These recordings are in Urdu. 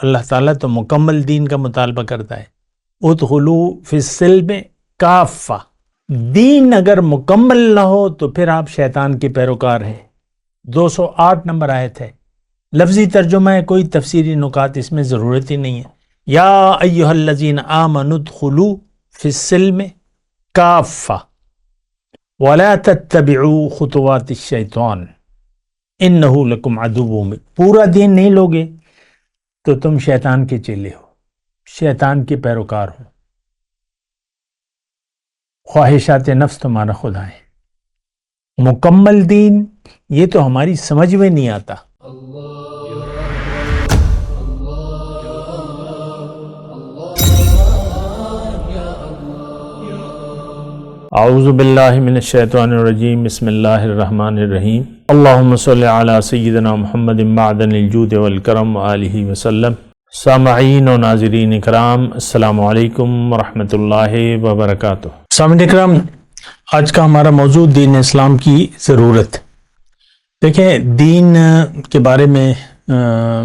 اللہ تعالیٰ تو مکمل دین کا مطالبہ کرتا ہے، ادخلوا فی السلم کافہ، دین اگر مکمل نہ ہو تو پھر آپ شیطان کے پیروکار ہیں۔ 208 نمبر آیت ہے، لفظی ترجمہ ہے، کوئی تفسیری نکات اس میں ضرورت ہی نہیں ہے۔ یا ایھا الذین آمنوا ادخلوا فی السلم کافہ ولا تتبعوا خطوات الشیطان انہ لکم عدو مبین۔ پورا دین نہیں لوگے تو تم شیطان کے چیلے ہو، شیطان کے پیروکار ہو، خواہشات نفس تمہارا خدا ہے۔ مکمل دین یہ تو ہماری سمجھ میں نہیں آتا۔ اعوذ باللہ من الشیطان الرجیم، بسم اللہ الرحمن الرحیم۔ اللہم صلی علی سیدنا محمد معدن الجود والکرم وآلہ وسلم۔ سامعین و ناظرین اکرام، السلام علیکم ورحمۃ اللہ وبرکاتہ۔ سامعین اکرام، آج کا ہمارا موضوع دین اسلام کی ضرورت۔ دیکھیں، دین کے بارے میں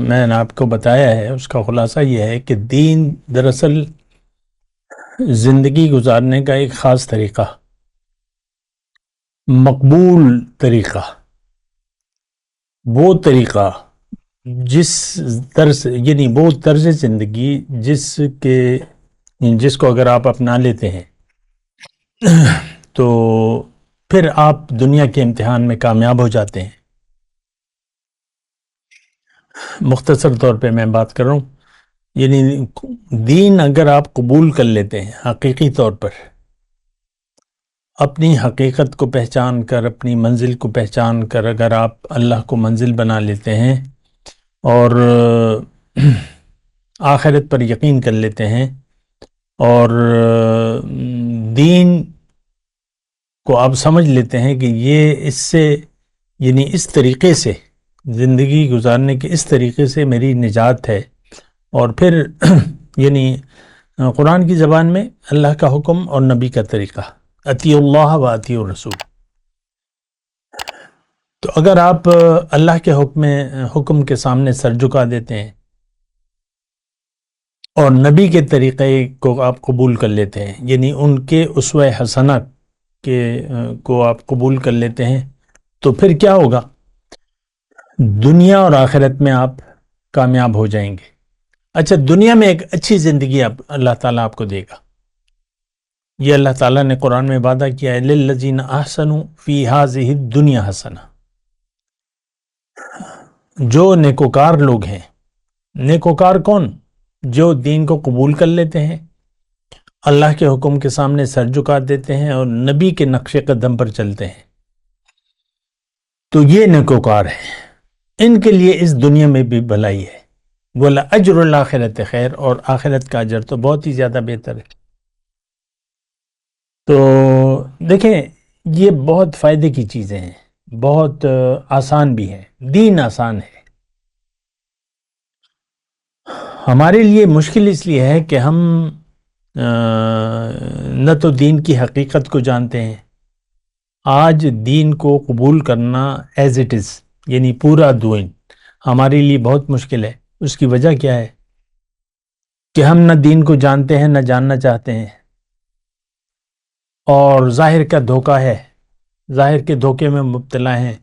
میں نے آپ کو بتایا ہے، اس کا خلاصہ یہ ہے کہ دین دراصل زندگی گزارنے کا ایک خاص طریقہ، مقبول طریقہ، وہ طریقہ جس طرز یعنی وہ طرز زندگی جس کو اگر آپ اپنا لیتے ہیں تو پھر آپ دنیا کے امتحان میں کامیاب ہو جاتے ہیں۔ مختصر طور پہ میں بات کر رہا ہوں، یعنی دین اگر آپ قبول کر لیتے ہیں حقیقی طور پر، اپنی حقیقت کو پہچان کر، اپنی منزل کو پہچان کر اگر آپ اللہ کو منزل بنا لیتے ہیں اور آخرت پر یقین کر لیتے ہیں اور دین کو آپ سمجھ لیتے ہیں کہ یہ اس سے یعنی اس طریقے سے زندگی گزارنے کے اس طریقے سے میری نجات ہے، اور پھر یعنی قرآن کی زبان میں اللہ کا حکم اور نبی کا طریقہ، اطیعوا اللہ و اطیعوا الرسول۔ تو اگر آپ اللہ کے حکم کے سامنے سر جھکا دیتے ہیں اور نبی کے طریقے کو آپ قبول کر لیتے ہیں، یعنی ان کے اسوہ حسنہ کو آپ قبول کر لیتے ہیں، تو پھر کیا ہوگا؟ دنیا اور آخرت میں آپ کامیاب ہو جائیں گے۔ اچھا، دنیا میں ایک اچھی زندگی اللہ تعالیٰ آپ کو دے گا۔ یہ اللہ تعالیٰ نے قرآن میں وعدہ کیا ہے، للذین احسنوا فی ہذہ الدنیا حسنہ۔ جو نیکوکار لوگ ہیں، نیکوکار کون؟ جو دین کو قبول کر لیتے ہیں، اللہ کے حکم کے سامنے سر جھکا دیتے ہیں اور نبی کے نقش قدم پر چلتے ہیں، تو یہ نیکوکار ہیں۔ ان کے لیے اس دنیا میں بھی بھلائی ہے، وَلَأَجْرُ الْآخِرَةِ خیر، اور آخرت کا اجر تو بہت ہی زیادہ بہتر ہے۔ تو دیکھیں، یہ بہت فائدے کی چیزیں ہیں، بہت آسان بھی ہیں، دین آسان ہے۔ ہمارے لیے مشکل اس لیے ہے کہ ہم نہ تو دین کی حقیقت کو جانتے ہیں۔ آج دین کو قبول کرنا ایز اٹ از، یعنی پورا دین، ہمارے لیے بہت مشکل ہے۔ اس کی وجہ کیا ہے؟ کہ ہم نہ دین کو جانتے ہیں، نہ جاننا چاہتے ہیں، اور ظاہر کا دھوکہ ہے، ظاہر کے دھوکے میں مبتلا ہیں۔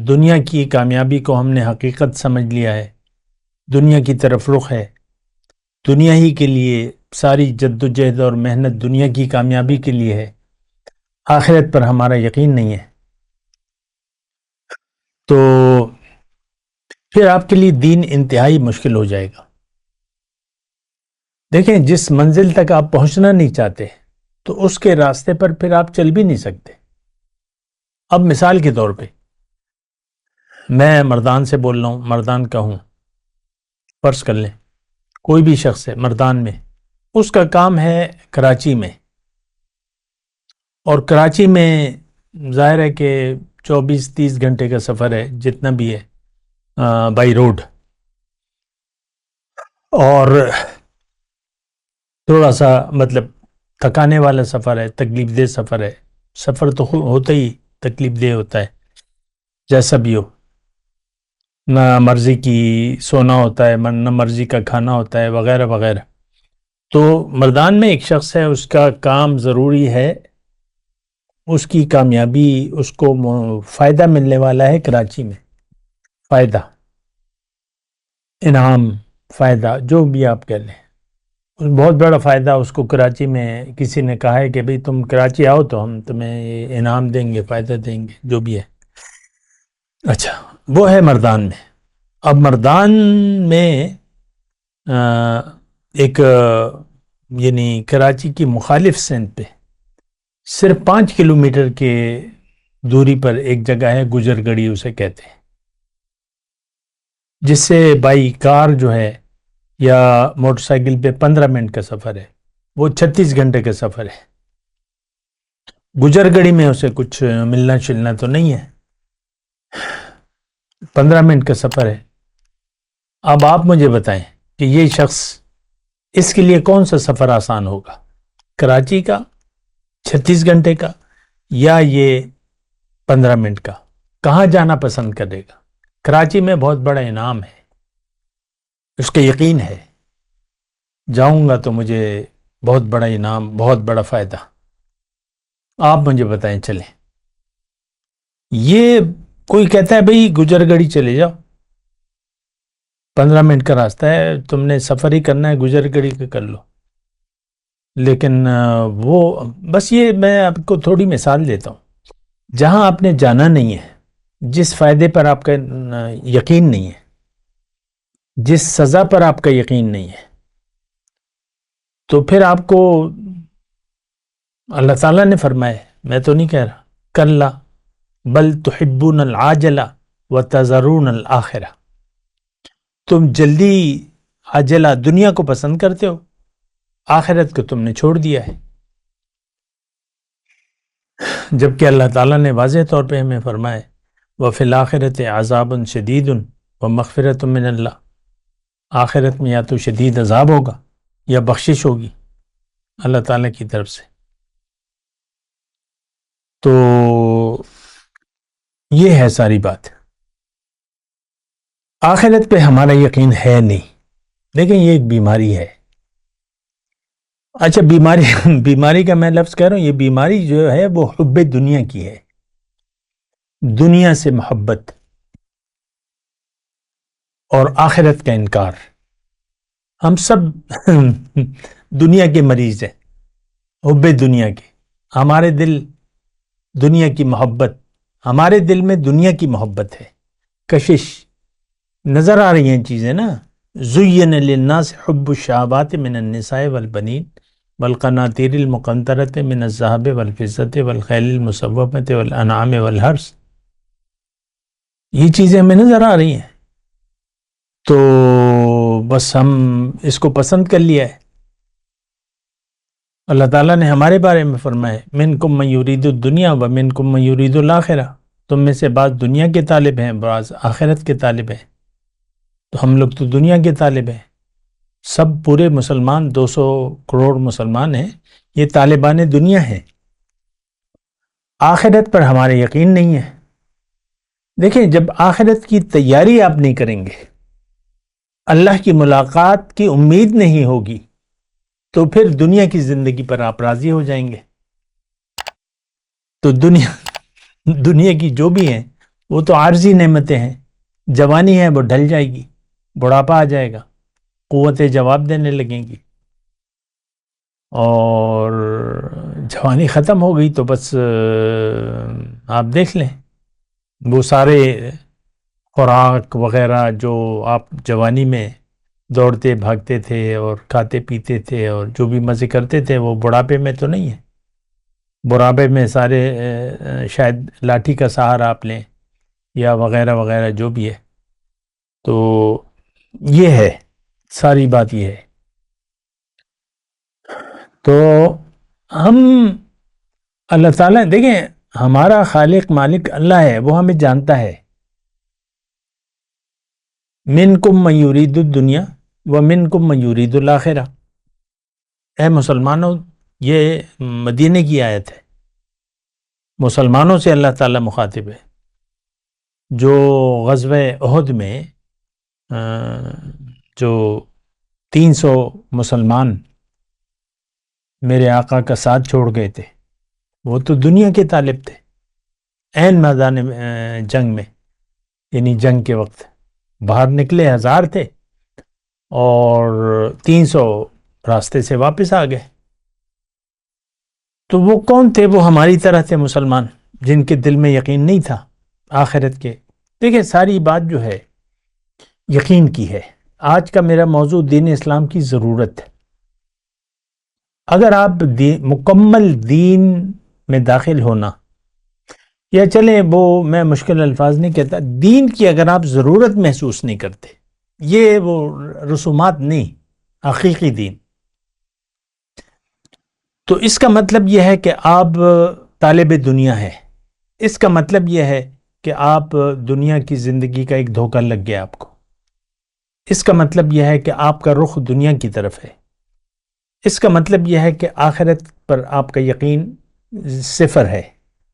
دنیا کی کامیابی کو ہم نے حقیقت سمجھ لیا ہے، دنیا کی طرف رخ ہے، دنیا ہی کے لیے ساری جد و جہد اور محنت دنیا کی کامیابی کے لیے ہے، آخرت پر ہمارا یقین نہیں ہے۔ تو پھر آپ کے لیے دین انتہائی مشکل ہو جائے گا۔ دیکھیں، جس منزل تک آپ پہنچنا نہیں چاہتے تو اس کے راستے پر پھر آپ چل بھی نہیں سکتے۔ اب مثال کے طور پہ میں مردان سے بول رہا ہوں، مردان کا ہوں، فرض کر لیں کوئی بھی شخص ہے مردان میں، اس کا کام ہے کراچی میں، اور کراچی میں ظاہر ہے کہ 24-30 گھنٹے کا سفر ہے، جتنا بھی ہے بائی روڈ، اور تھوڑا سا مطلب تھکانے والا سفر ہے، تکلیف دہ سفر ہے۔ سفر تو ہوتا ہی تکلیف دہ ہوتا ہے، جیسا بھی ہو، نہ مرضی کی سونا ہوتا ہے، نہ مرضی کا کھانا ہوتا ہے، وغیرہ وغیرہ۔ تو مردان میں ایک شخص ہے، اس کا کام ضروری ہے، اس کی کامیابی، اس کو فائدہ ملنے والا ہے کراچی میں، فائدہ، انعام، فائدہ، جو بھی آپ کہہ لیں، بہت بڑا فائدہ اس کو کراچی میں کسی نے کہا ہے کہ بھئی تم کراچی آؤ تو ہم تمہیں یہ انعام دیں گے، فائدہ دیں گے، جو بھی ہے۔ اچھا، وہ ہے مردان میں۔ اب مردان میں ایک یعنی کراچی کی مخالف سمت پہ صرف 5 کلومیٹر کے دوری پر ایک جگہ ہے، گجر گڑی اسے کہتے ہیں، جس سے بائی کار جو ہے یا موٹر سائیکل پہ 15 منٹ کا سفر ہے، وہ 36 گھنٹے کا سفر ہے۔ گجر گڑی میں اسے کچھ ملنا شلنا تو نہیں ہے، 15 منٹ کا سفر ہے۔ اب آپ مجھے بتائیں کہ یہ شخص، اس کے لیے کون سا سفر آسان ہوگا، کراچی کا 36 گھنٹے کا یا یہ 15 منٹ کا؟ کہاں جانا پسند کرے گا؟ کراچی میں بہت بڑا انعام ہے، اس کا یقین ہے، جاؤں گا تو مجھے بہت بڑا انعام، بہت بڑا فائدہ۔ آپ مجھے بتائیں، چلیں، یہ کوئی کہتا ہے بھئی گجر گڑی چلے جاؤ، 15 منٹ کا راستہ ہے، تم نے سفر ہی کرنا ہے، گجر گڑی کا کر لو۔ لیکن وہ بس، یہ میں آپ کو تھوڑی مثال دیتا ہوں، جہاں آپ نے جانا نہیں ہے، جس فائدے پر آپ کا یقین نہیں ہے، جس سزا پر آپ کا یقین نہیں ہے، تو پھر آپ کو اللہ تعالیٰ نے فرمایا، میں تو نہیں کہہ رہا، کلا بل تحبون العاجلہ وتذرون الآخرہ، تم جلدی عاجلہ دنیا کو پسند کرتے ہو، آخرت کو تم نے چھوڑ دیا ہے۔ جبکہ اللہ تعالیٰ نے واضح طور پہ ہمیں فرمایا، وَفِي الْآخِرَةِ عَذَابٌ شَدِيدٌ وَمَغْفِرَةٌ مِّنَ اللَّهِ، آخرت میں یا تو شدید عذاب ہوگا یا بخشش ہوگی اللہ تعالیٰ کی طرف سے۔ تو یہ ہے ساری بات، آخرت پہ ہمارا یقین ہے نہیں، لیکن یہ ایک بیماری ہے۔ اچھا، بیماری کا میں لفظ کہہ رہا ہوں، یہ بیماری جو ہے وہ حب دنیا کی ہے، دنیا سے محبت اور آخرت کا انکار۔ ہم سب دنیا کے مریض ہیں، حب دنیا کے، ہمارے دل دنیا کی محبت، ہمارے دل میں دنیا کی محبت ہے، کشش، نظر آ رہی ہیں چیزیں نا، زین للناس حب الشہوات من النساء والبنین والقناطیر المقنطرۃ من الذہب والفضۃ والخیل المصومۃ والانعام والحرث، یہ چیزیں ہمیں نظر آ رہی ہیں، تو بس ہم اس کو پسند کر لیا ہے۔ اللہ تعالیٰ نے ہمارے بارے میں فرمایا، منکم من یرید الدنیا ومنکم من یرید الآخرہ، تم میں سے بعض دنیا کے طالب ہیں، بعض آخرت کے طالب ہیں، تو ہم لوگ تو دنیا کے طالب ہیں۔ سب پورے مسلمان 200 کروڑ مسلمان ہیں، یہ طالبان دنیا ہیں، آخرت پر ہمارے یقین نہیں ہے۔ دیکھیں، جب آخرت کی تیاری آپ نہیں کریں گے، اللہ کی ملاقات کی امید نہیں ہوگی، تو پھر دنیا کی زندگی پر آپ راضی ہو جائیں گے، تو دنیا کی جو بھی ہیں وہ تو عارضی نعمتیں ہیں، جوانی ہے وہ ڈھل جائے گی، بڑھاپا آ جائے گا، قوتیں جواب دینے لگیں گی، اور جوانی ختم ہو گئی تو بس آپ دیکھ لیں، وہ سارے خوراک وغیرہ جو آپ جوانی میں دوڑتے بھاگتے تھے اور کھاتے پیتے تھے اور جو بھی مزے کرتے تھے، وہ بڑھاپے میں تو نہیں ہے۔ بڑھاپے میں سارے شاید لاٹھی کا سہارا آپ لیں یا وغیرہ وغیرہ جو بھی ہے، تو یہ ہے ساری بات، یہ ہے۔ تو ہم اللہ تعالیٰ، دیکھیں، ہمارا خالق مالک اللہ ہے، وہ ہمیں جانتا ہے۔ منکم من یرید الدنیا ومنکم من یرید الآخرہ، اے مسلمانوں، یہ مدینے کی آیت ہے، مسلمانوں سے اللہ تعالیٰ مخاطب ہے، جو غزوہ احد میں جو 300 مسلمان میرے آقا کا ساتھ چھوڑ گئے تھے، وہ تو دنیا کے طالب تھے عین میدان جنگ میں، یعنی جنگ کے وقت باہر نکلے 1000 تھے اور 300 راستے سے واپس آ گئے۔ تو وہ کون تھے؟ وہ ہماری طرح تھے مسلمان جن کے دل میں یقین نہیں تھا آخرت کے۔ دیکھیں ساری بات جو ہے یقین کی ہے۔ آج کا میرا موضوع دین اسلام کی ضرورت ہے۔ اگر آپ مکمل دین میں داخل ہونا، یا چلیں وہ میں مشکل الفاظ نہیں کہتا، دین کی اگر آپ ضرورت محسوس نہیں کرتے، یہ وہ رسومات نہیں، حقیقی دین، تو اس کا مطلب یہ ہے کہ آپ طالب دنیا ہے۔ اس کا مطلب یہ ہے کہ آپ دنیا کی زندگی کا ایک دھوکہ لگ گیا آپ کو۔ اس کا مطلب یہ ہے کہ آپ کا رخ دنیا کی طرف ہے۔ اس کا مطلب یہ ہے کہ آخرت پر آپ کا یقین صفر ہے،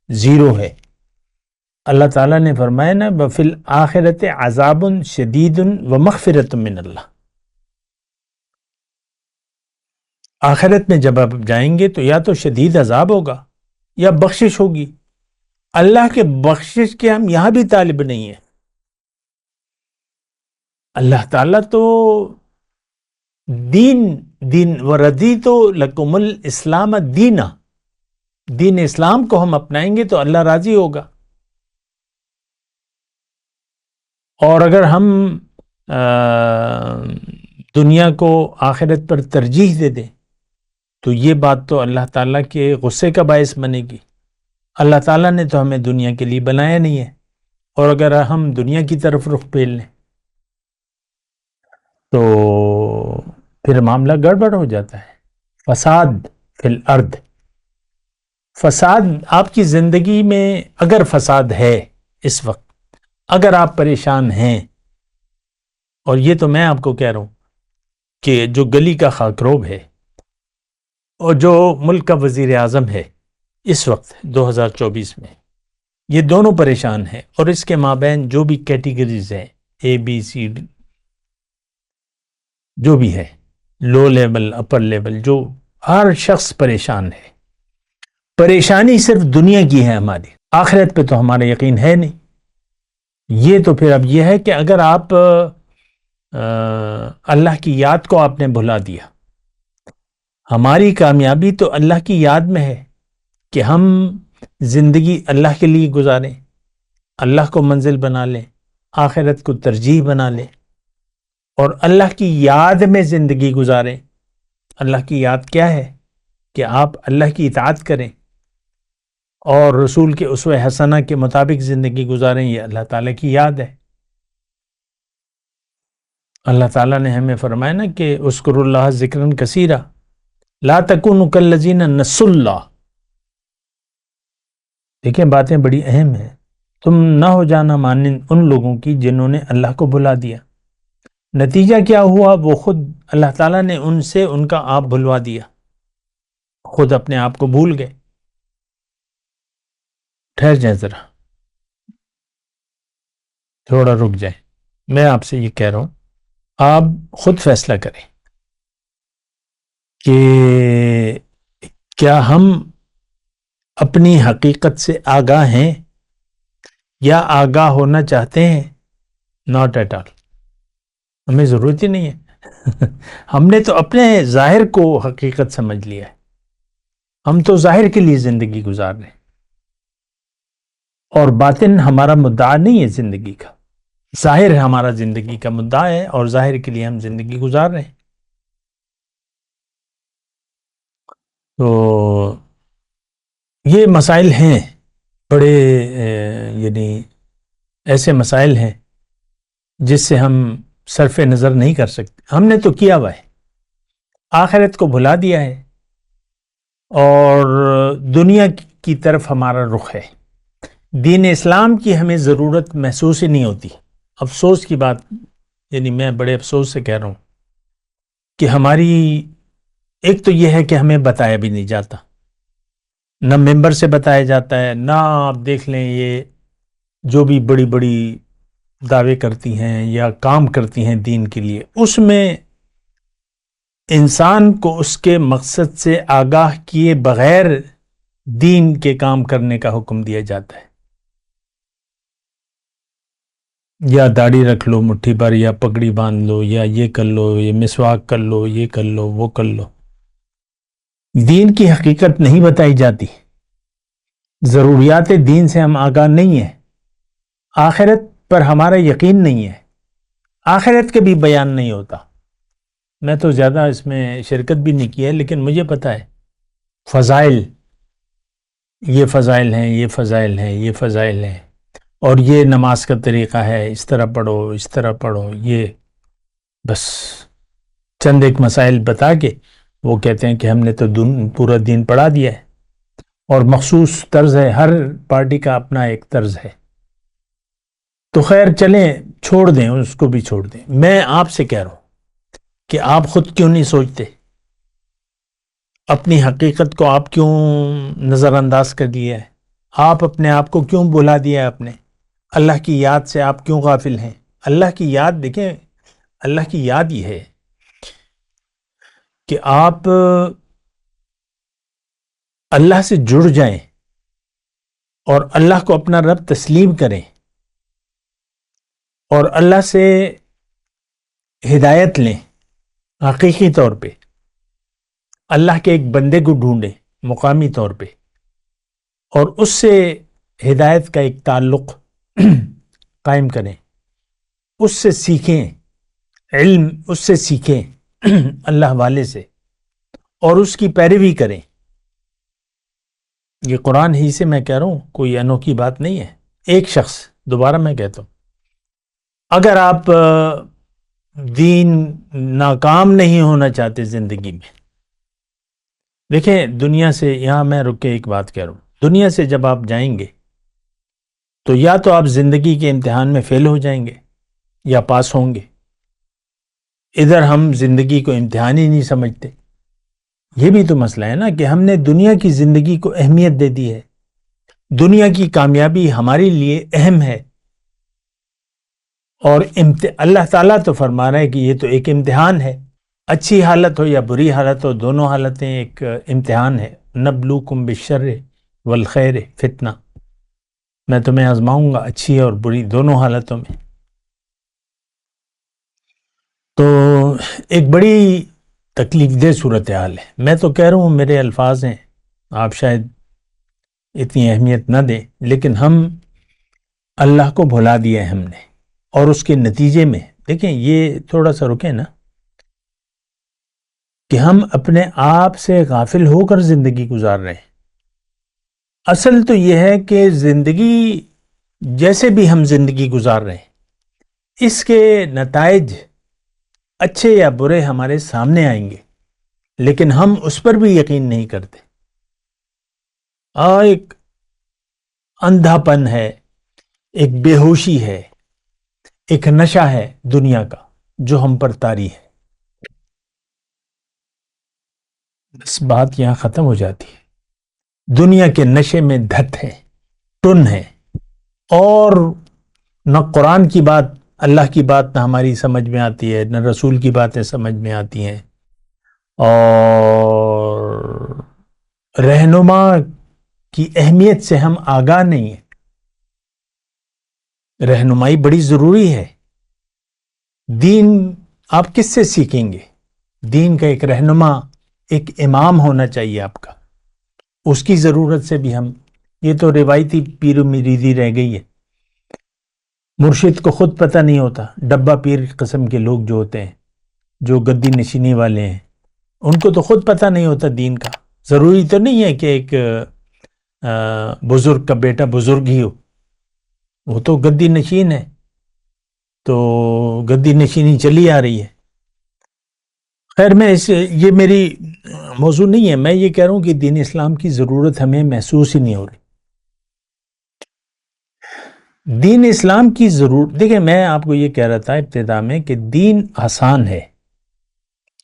زیرو ہے۔ اللہ تعالیٰ نے فرمایا نا وَفِي الْآخِرَةِ عَذَابٌ شَدِيدٌ وَمَغْفِرَةٌ مِّنَ اللہ۔ آخرت میں جب آپ جائیں گے تو یا تو شدید عذاب ہوگا یا بخشش ہوگی۔ اللہ کے بخشش کے ہم یہاں بھی طالب نہیں ہیں۔ اللہ تعالیٰ تو دین وَرَضِيتُ لَكُمُ الْإِسْلَامَ دِينًا، دین اسلام کو ہم اپنائیں گے تو اللہ راضی ہوگا۔ اور اگر ہم دنیا کو آخرت پر ترجیح دے دیں تو یہ بات تو اللہ تعالیٰ کے غصے کا باعث بنے گی۔ اللہ تعالیٰ نے تو ہمیں دنیا کے لیے بنایا نہیں ہے، اور اگر ہم دنیا کی طرف رخ پھیر لیں تو پھر معاملہ گڑبڑ ہو جاتا ہے۔ فساد فی الارض، فساد آپ کی زندگی میں اگر فساد ہے اس وقت، اگر آپ پریشان ہیں، اور یہ تو میں آپ کو کہہ رہا ہوں کہ جو گلی کا خاکروب ہے اور جو ملک کا وزیر اعظم ہے اس وقت 2024 میں، یہ دونوں پریشان ہیں، اور اس کے مابین جو بھی کیٹیگریز ہیں اے بی سی ڈی جو بھی ہے، لو لیول اپر لیول، جو ہر شخص پریشان ہے۔ پریشانی صرف دنیا کی ہے، ہماری آخرت پہ تو ہمارا یقین ہے نہیں۔ یہ تو پھر اب یہ ہے کہ اگر آپ اللہ کی یاد کو آپ نے بھلا دیا، ہماری کامیابی تو اللہ کی یاد میں ہے کہ ہم زندگی اللہ کے لیے گزاریں، اللہ کو منزل بنا لیں، آخرت کو ترجیح بنا لیں، اور اللہ کی یاد میں زندگی گزاریں۔ اللہ کی یاد کیا ہے؟ کہ آپ اللہ کی اطاعت کریں اور رسول کے اسوہ حسنہ کے مطابق زندگی گزاریں، یہ اللہ تعالیٰ کی یاد ہے۔ اللہ تعالیٰ نے ہمیں فرمایا نا کہ اذکروا اللہ ذکرا کثیرا لا تکونوا کالذین نسوا اللہ۔ دیکھیں باتیں بڑی اہم ہیں۔ تم نہ ہو جانا مانند ان لوگوں کی جنہوں نے اللہ کو بھلا دیا۔ نتیجہ کیا ہوا؟ وہ خود اللہ تعالیٰ نے ان سے ان کا آپ بھلوا دیا، خود اپنے آپ کو بھول گئے۔ ٹھہر جائیں ذرا، تھوڑا رک جائیں، میں آپ سے یہ کہہ رہا ہوں، آپ خود فیصلہ کریں کہ کیا ہم اپنی حقیقت سے آگاہ ہیں یا آگاہ ہونا چاہتے ہیں؟ ناٹ ایٹ آل، ہمیں ضرورت ہی نہیں ہے۔ ہم نے تو اپنے ظاہر کو حقیقت سمجھ لیا ہے، ہم تو ظاہر کے لیے زندگی گزار رہے ہیں، اور باطن ہمارا مدعا نہیں ہے زندگی کا، ظاہر ہمارا زندگی کا مدعا ہے، اور ظاہر کے لیے ہم زندگی گزار رہے ہیں۔ تو یہ مسائل ہیں بڑے، یعنی ایسے مسائل ہیں جس سے ہم صرف نظر نہیں کر سکتے۔ ہم نے تو کیا ہوا ہے، آخرت کو بھلا دیا ہے، اور دنیا کی طرف ہمارا رخ ہے۔ دین اسلام کی ہمیں ضرورت محسوس ہی نہیں ہوتی۔ افسوس کی بات، یعنی میں بڑے افسوس سے کہہ رہا ہوں کہ ہماری ایک تو یہ ہے کہ ہمیں بتایا بھی نہیں جاتا، نہ ممبر سے بتایا جاتا ہے، نہ آپ دیکھ لیں یہ جو بھی بڑی بڑی دعوے کرتی ہیں یا کام کرتی ہیں دین کے لیے، اس میں انسان کو اس کے مقصد سے آگاہ کیے بغیر دین کے کام کرنے کا حکم دیا جاتا ہے. یا داڑھی رکھ لو مٹھی بھر، یا پگڑی باندھ لو، یا یہ کر لو، یہ مسواک کر لو، یہ کر لو، وہ کر لو. دین کی حقیقت نہیں بتائی جاتی، ضروریات دین سے ہم آگاہ نہیں ہیں، آخرت پر ہمارا یقین نہیں ہے، آخرت کے بھی بیان نہیں ہوتا. میں تو زیادہ اس میں شرکت بھی نہیں کی ہے، لیکن مجھے پتا ہے فضائل، یہ فضائل ہیں، یہ فضائل ہیں، یہ فضائل ہیں، اور یہ نماز کا طریقہ ہے، اس طرح پڑھو، اس طرح پڑھو. یہ بس چند ایک مسائل بتا کے وہ کہتے ہیں کہ ہم نے تو پورا دین پڑھا دیا ہے. اور مخصوص طرز ہے، ہر پارٹی کا اپنا ایک طرز ہے. تو خیر چلیں، چھوڑ دیں، اس کو بھی چھوڑ دیں. میں آپ سے کہہ رہا ہوں کہ آپ خود کیوں نہیں سوچتے؟ اپنی حقیقت کو آپ کیوں نظر انداز کر دیا ہے؟ آپ اپنے آپ کو کیوں بھلا دیا ہے؟ اپنے اللہ کی یاد سے آپ کیوں غافل ہیں؟ اللہ کی یاد دیکھیں، اللہ کی یاد یہ ہے کہ آپ اللہ سے جڑ جائیں اور اللہ کو اپنا رب تسلیم کریں اور اللہ سے ہدایت لیں. حقیقی طور پہ اللہ کے ایک بندے کو ڈھونڈیں مقامی طور پہ، اور اس سے ہدایت کا ایک تعلق قائم کریں، اس سے سیکھیں، علم اس سے سیکھیں اللہ والے سے، اور اس کی پیروی کریں. یہ قرآن ہی سے میں کہہ رہا ہوں، کوئی انوکھی بات نہیں ہے. ایک شخص، دوبارہ میں کہتا ہوں، اگر آپ دین ناکام نہیں ہونا چاہتے زندگی میں، دیکھیں دنیا سے، یہاں میں رک کے ایک بات کہہ رہا ہوں، دنیا سے جب آپ جائیں گے تو یا تو آپ زندگی کے امتحان میں فیل ہو جائیں گے یا پاس ہوں گے. ادھر ہم زندگی کو امتحان ہی نہیں سمجھتے. یہ بھی تو مسئلہ ہے نا کہ ہم نے دنیا کی زندگی کو اہمیت دے دی ہے. دنیا کی کامیابی ہمارے لیے اہم ہے، اور اللہ تعالیٰ تو فرما رہا ہے کہ یہ تو ایک امتحان ہے. اچھی حالت ہو یا بری حالت ہو، دونوں حالتیں ایک امتحان ہے. نبلوکم بالشر والخیر فتنہ، میں تمہیں آزماؤں گا اچھی اور بری دونوں حالتوں میں. تو ایک بڑی تکلیف دہ صورتحال ہے. میں تو کہہ رہا ہوں، میرے الفاظ ہیں، آپ شاید اتنی اہمیت نہ دیں، لیکن ہم اللہ کو بھلا دیا ہے ہم نے، اور اس کے نتیجے میں دیکھیں، یہ تھوڑا سا رکیں نا، کہ ہم اپنے آپ سے غافل ہو کر زندگی گزار رہے ہیں. اصل تو یہ ہے کہ زندگی جیسے بھی ہم زندگی گزار رہے ہیں، اس کے نتائج اچھے یا برے ہمارے سامنے آئیں گے، لیکن ہم اس پر بھی یقین نہیں کرتے. ایک اندھا پن ہے، ایک بے ہوشی ہے، ایک نشہ ہے دنیا کا جو ہم پر طاری ہے. بس بات یہاں ختم ہو جاتی ہے. دنیا کے نشے میں دھت ہے، ٹن ہے، اور نہ قرآن کی بات، اللہ کی بات نہ ہماری سمجھ میں آتی ہے، نہ رسول کی باتیں سمجھ میں آتی ہیں، اور رہنما کی اہمیت سے ہم آگاہ نہیں ہیں. رہنمائی بڑی ضروری ہے. دین آپ کس سے سیکھیں گے؟ دین کا ایک رہنما، ایک امام ہونا چاہیے آپ کا. اس کی ضرورت سے بھی ہم، یہ تو روایتی پیر و مریدی رہ گئی ہے. مرشد کو خود پتہ نہیں ہوتا. ڈبہ پیر قسم کے لوگ جو ہوتے ہیں، جو گدی نشینی والے ہیں، ان کو تو خود پتہ نہیں ہوتا دین کا. ضروری تو نہیں ہے کہ ایک بزرگ کا بیٹا بزرگ ہی ہو، وہ تو گدی نشین ہے، تو گدی نشینی چلی آ رہی ہے. خیر، میں یہ میری موضوع نہیں ہے. میں یہ کہہ رہا ہوں کہ دین اسلام کی ضرورت ہمیں محسوس ہی نہیں ہو رہی. دین اسلام کی ضرورت، دیکھیں میں آپ کو یہ کہہ رہا تھا ابتدا میں کہ دین آسان ہے،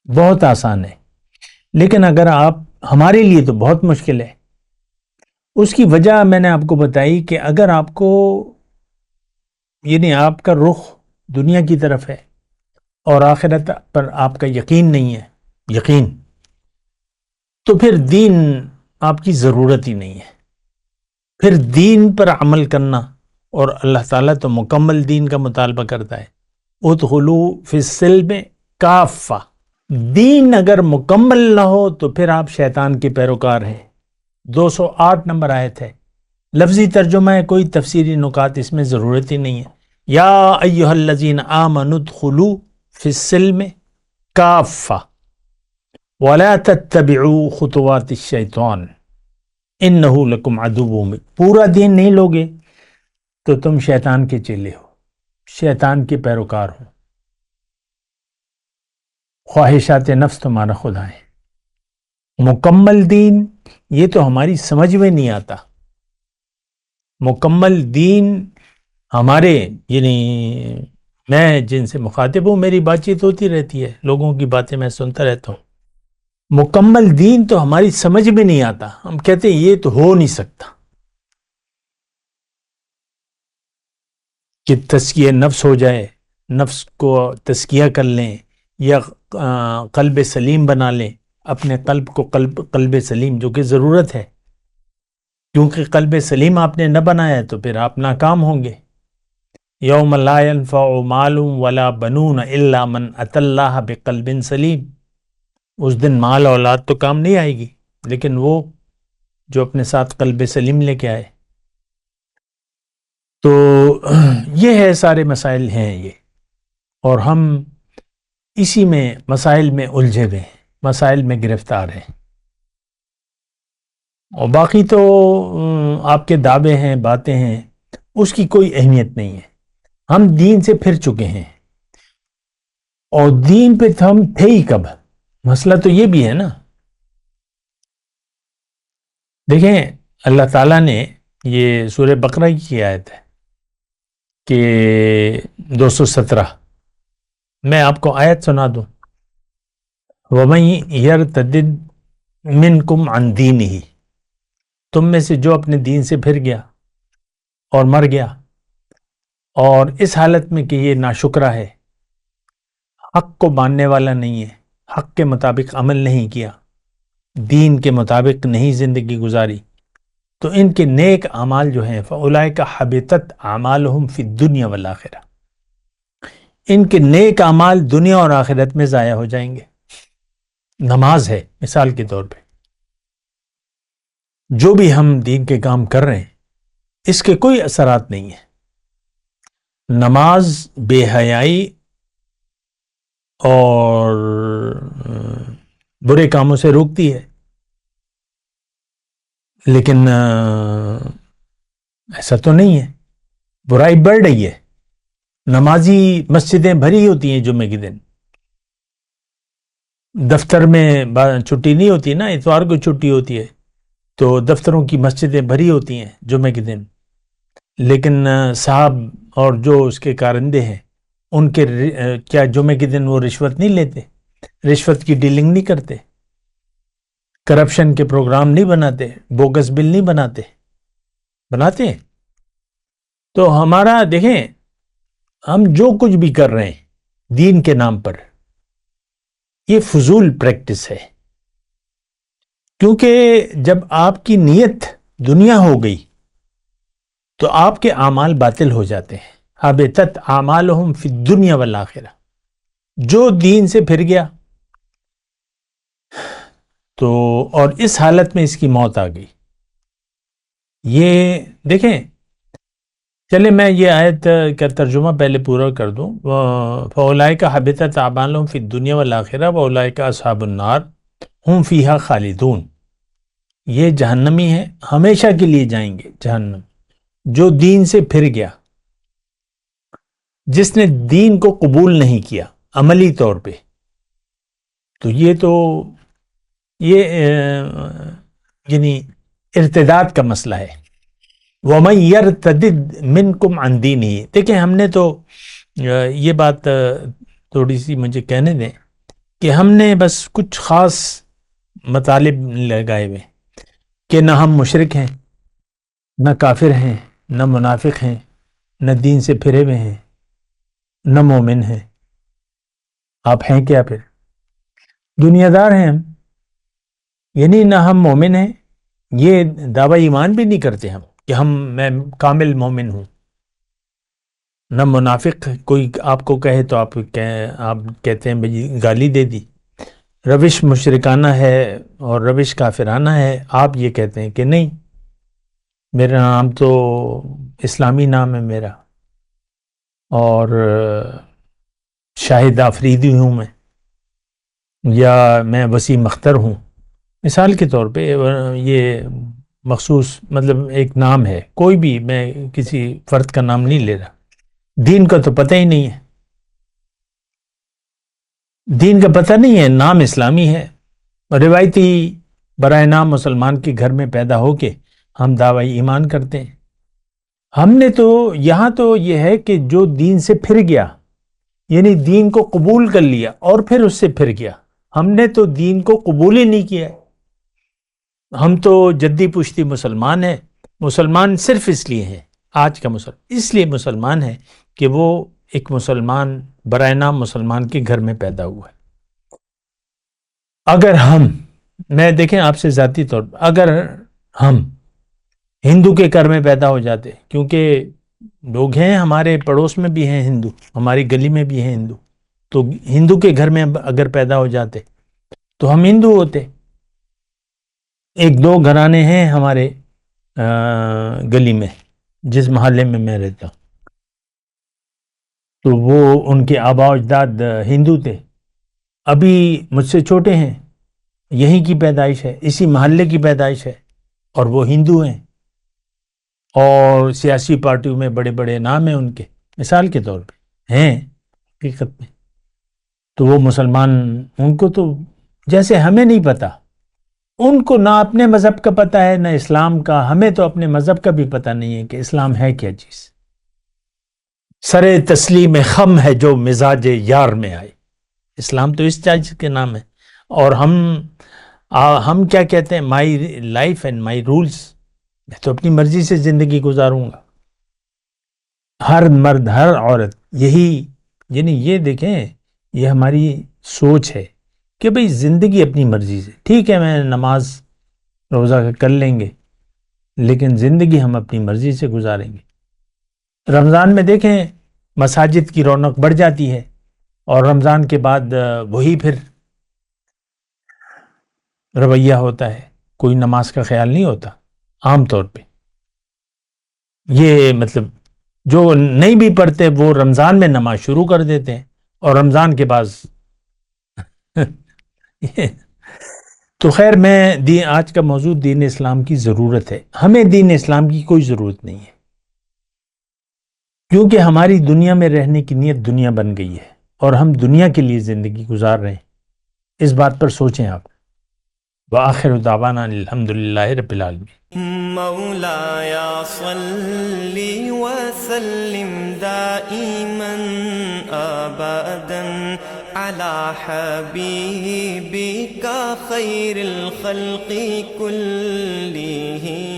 بہت آسان ہے، لیکن اگر آپ، ہمارے لیے تو بہت مشکل ہے. اس کی وجہ میں نے آپ کو بتائی کہ اگر آپ کو یعنی آپ کا رخ دنیا کی طرف ہے اور آخرت پر آپ کا یقین نہیں ہے، یقین، تو پھر دین آپ کی ضرورت ہی نہیں ہے. پھر دین پر عمل کرنا، اور اللہ تعالیٰ تو مکمل دین کا مطالبہ کرتا ہے، ادخلوا فی السلم کافہ. دین اگر مکمل نہ ہو تو پھر آپ شیطان کے پیروکار ہیں. 208 نمبر آیت ہے. لفظی ترجمہ ہے، کوئی تفسیری نکات اس میں ضرورت ہی نہیں ہے. یا ایہا الذین آمنوا ادخلوا فی السلم کافہ ولا تتبعوا خطوات الشیطان انہ لکم عدو مبین. پورا دین نہیں لوگے تو تم شیطان کے چیلے ہو، شیطان کے پیروکار ہو، خواہشات نفس تمہارا خدا ہے. مکمل دین یہ تو ہماری سمجھ میں نہیں آتا. مکمل دین ہمارے، یعنی میں جن سے مخاطب ہوں میری بات چیت ہوتی رہتی ہے، لوگوں کی باتیں میں سنتا رہتا ہوں. مکمل دین تو ہماری سمجھ میں نہیں آتا. ہم کہتے ہیں یہ تو ہو نہیں سکتا کہ تزکیہ نفس ہو جائے، نفس کو تزکیہ کر لیں یا قلب سلیم بنا لیں. اپنے قلب کو قلب سلیم، جو کہ ضرورت ہے، کیونکہ قلب سلیم آپ نے نہ بنایا ہے تو پھر آپ ناکام ہوں گے. یوم لا ينفع مال ولا بنون الا من اتى اللہ بقلب سلیم. اس دن مال اولاد تو کام نہیں آئے گی، لیکن وہ جو اپنے ساتھ قلب سلیم لے کے آئے. تو یہ ہے، سارے مسائل ہیں یہ، اور ہم اسی میں مسائل میں الجھے ہوئے ہیں، مسائل میں گرفتار ہیں. اور باقی تو آپ کے دعوے ہیں، باتیں ہیں، اس کی کوئی اہمیت نہیں ہے. ہم دین سے پھر چکے ہیں، اور دین پہ ہم تھے ہی کب؟ مسئلہ تو یہ بھی ہے نا. دیکھیں اللہ تعالیٰ نے، یہ سورہ بقرہ کی آیت ہے کہ 217، میں آپ کو آیت سنا دوں. وَمَن يَرْتَدِدْ مِنْكُمْ عَنْ دِينِهِ، تم میں سے جو اپنے دین سے پھر گیا اور مر گیا، اور اس حالت میں کہ یہ ناشکرہ ہے، حق کو ماننے والا نہیں ہے، حق کے مطابق عمل نہیں کیا، دین کے مطابق نہیں زندگی گزاری، تو ان کے نیک اعمال جو ہیں فَأُولَئِكَ حَبِطَتْ أَعْمَالُهُمْ فِي الدُّنْيَا وَالْآخِرَةِ، ان کے نیک اعمال دنیا اور آخرت میں ضائع ہو جائیں گے. نماز ہے مثال کے طور پہ، جو بھی ہم دین کے کام کر رہے ہیں اس کے کوئی اثرات نہیں ہیں. نماز بے حیائی اور برے کاموں سے روکتی ہے، لیکن ایسا تو نہیں ہے، برائی بڑھ رہی ہے. نمازی مسجدیں بھری ہوتی ہیں جمعے کے دن، دفتر میں چھٹی نہیں ہوتی نا، اتوار کو چھٹی ہوتی ہے، تو دفتروں کی مسجدیں بھری ہوتی ہیں جمعے کے دن، لیکن صاحب اور جو اس کے کارندے ہیں ان کے کیا جمعے کے دن وہ رشوت نہیں لیتے؟ رشوت کی ڈیلنگ نہیں کرتے؟ کرپشن کے پروگرام نہیں بناتے؟ بوگس بل نہیں بناتے ہیں؟ تو ہمارا دیکھیں، ہم جو کچھ بھی کر رہے ہیں دین کے نام پر، یہ فضول پریکٹس ہے. کیونکہ جب آپ کی نیت دنیا ہو گئی تو آپ کے اعمال باطل ہو جاتے ہیں. حبطت اعمالہم فی الدنیا والآخرہ. جو دین سے پھر گیا تو، اور اس حالت میں اس کی موت آ گئی. یہ دیکھیں، چلے میں یہ آیت کا ترجمہ پہلے پورا کر دوں. فَأُولَئِكَ حَبِطَتْ أَعْمَالُهُمْ فِي الدُّنْيَا وَالْآخِرَةِ وَأُولَئِكَ أَصْحَابُ النَّارِ هُمْ فِيهَا خَالِدُونَ. یہ جہنمی ہیں، ہمیشہ کے لیے جائیں گے جہنم. جو دین سے پھر گیا، جس نے دین کو قبول نہیں کیا عملی طور پہ، تو یہ یعنی ارتداد کا مسئلہ ہے. وَمَن يَرْتَدِدْ مِنْكُمْ عَنْ دِينِهِ. دیکھیں ہم نے تو یہ بات تھوڑی سی مجھے کہنے دیں کہ ہم نے بس کچھ خاص مطالب لگائے ہوئے کہ نہ ہم مشرک ہیں، نہ کافر ہیں، نہ منافق ہیں، نہ دین سے پھرے ہوئے ہیں، نہ مومن ہیں، آپ ہیں کیا پھر؟ دنیا دار ہیں ہم، یعنی نہ ہم مومن ہیں، یہ دعوی ایمان بھی نہیں کرتے ہم کہ میں کامل مومن ہوں، نہ منافق کوئی آپ کو کہے تو آپ کہتے ہیں بھئی گالی دے دی، روش مشرکانہ ہے اور روش کافرانہ ہے، آپ یہ کہتے ہیں کہ نہیں میرا نام تو اسلامی نام ہے میرا، اور شاہد آفریدی ہوں میں، یا میں وسیم اختر ہوں، مثال کے طور پہ یہ مخصوص مطلب ایک نام ہے، کوئی بھی، میں کسی فرد کا نام نہیں لے رہا، دین کا تو پتہ ہی نہیں ہے، دین کا پتہ نہیں ہے، نام اسلامی ہے، روایتی برائے نام مسلمان کے گھر میں پیدا ہو کے ہم دعوی ایمان کرتے ہیں۔ ہم نے تو یہاں تو یہ ہے کہ جو دین سے پھر گیا، یعنی دین کو قبول کر لیا اور پھر اس سے پھر گیا، ہم نے تو دین کو قبول ہی نہیں کیا ہے، ہم تو جدی پشتی مسلمان ہیں، مسلمان صرف اس لیے ہیں، آج کا مسلمان اس لیے مسلمان ہے کہ وہ ایک مسلمان برائے نام مسلمان کے گھر میں پیدا ہوا ہے۔ اگر میں دیکھیں آپ سے ذاتی طور پر، اگر ہم ہندو کے گھر میں پیدا ہو جاتے، کیونکہ لوگ ہیں ہمارے پڑوس میں بھی ہیں ہندو، ہماری گلی میں بھی ہیں ہندو، تو ہندو کے گھر میں اگر پیدا ہو جاتے تو ہم ہندو ہوتے۔ ایک دو گھرانے ہیں ہمارے گلی میں، جس محلے میں میں رہتا ہوں، تو وہ ان کے آباء و اجداد ہندو تھے، ابھی مجھ سے چھوٹے ہیں، یہیں کی پیدائش ہے، اسی محلے کی پیدائش ہے، اور وہ ہندو ہیں، اور سیاسی پارٹیوں میں بڑے بڑے نام ہیں ان کے، مثال کے طور پہ ہیں حقیقت میں، تو وہ مسلمان، ان کو تو جیسے ہمیں نہیں پتا، ان کو نہ اپنے مذہب کا پتہ ہے نہ اسلام کا، ہمیں تو اپنے مذہب کا بھی پتہ نہیں ہے کہ اسلام ہے کیا چیز۔ سر تسلیم خم ہے جو مزاج یار میں آئے، اسلام تو اس چیز کے نام ہے، اور ہم کیا کہتے ہیں، my life and my rules, میں تو اپنی مرضی سے زندگی گزاروں گا، ہر مرد ہر عورت یہی، یعنی یہ دیکھیں یہ ہماری سوچ ہے کہ بھئی زندگی اپنی مرضی سے، ٹھیک ہے میں نماز روزہ کر لیں گے لیکن زندگی ہم اپنی مرضی سے گزاریں گے۔ رمضان میں دیکھیں مساجد کی رونق بڑھ جاتی ہے، اور رمضان کے بعد وہی پھر رویہ ہوتا ہے، کوئی نماز کا خیال نہیں ہوتا عام طور پہ، یہ مطلب جو نہیں بھی پڑھتے وہ رمضان میں نماز شروع کر دیتے ہیں، اور رمضان کے بعد تو خیر، آج کا موضوع دین اسلام کی ضرورت ہے، ہمیں دین اسلام کی کوئی ضرورت نہیں ہے، کیونکہ ہماری دنیا میں رہنے کی نیت دنیا بن گئی ہے، اور ہم دنیا کے لیے زندگی گزار رہے ہیں، اس بات پر سوچیں آپ۔ وآخر دعوانا الحمدللہ رب العالمین۔ مولایا صلی وسلم دائما ابدا على حبیبک خیر الخلق کلہم۔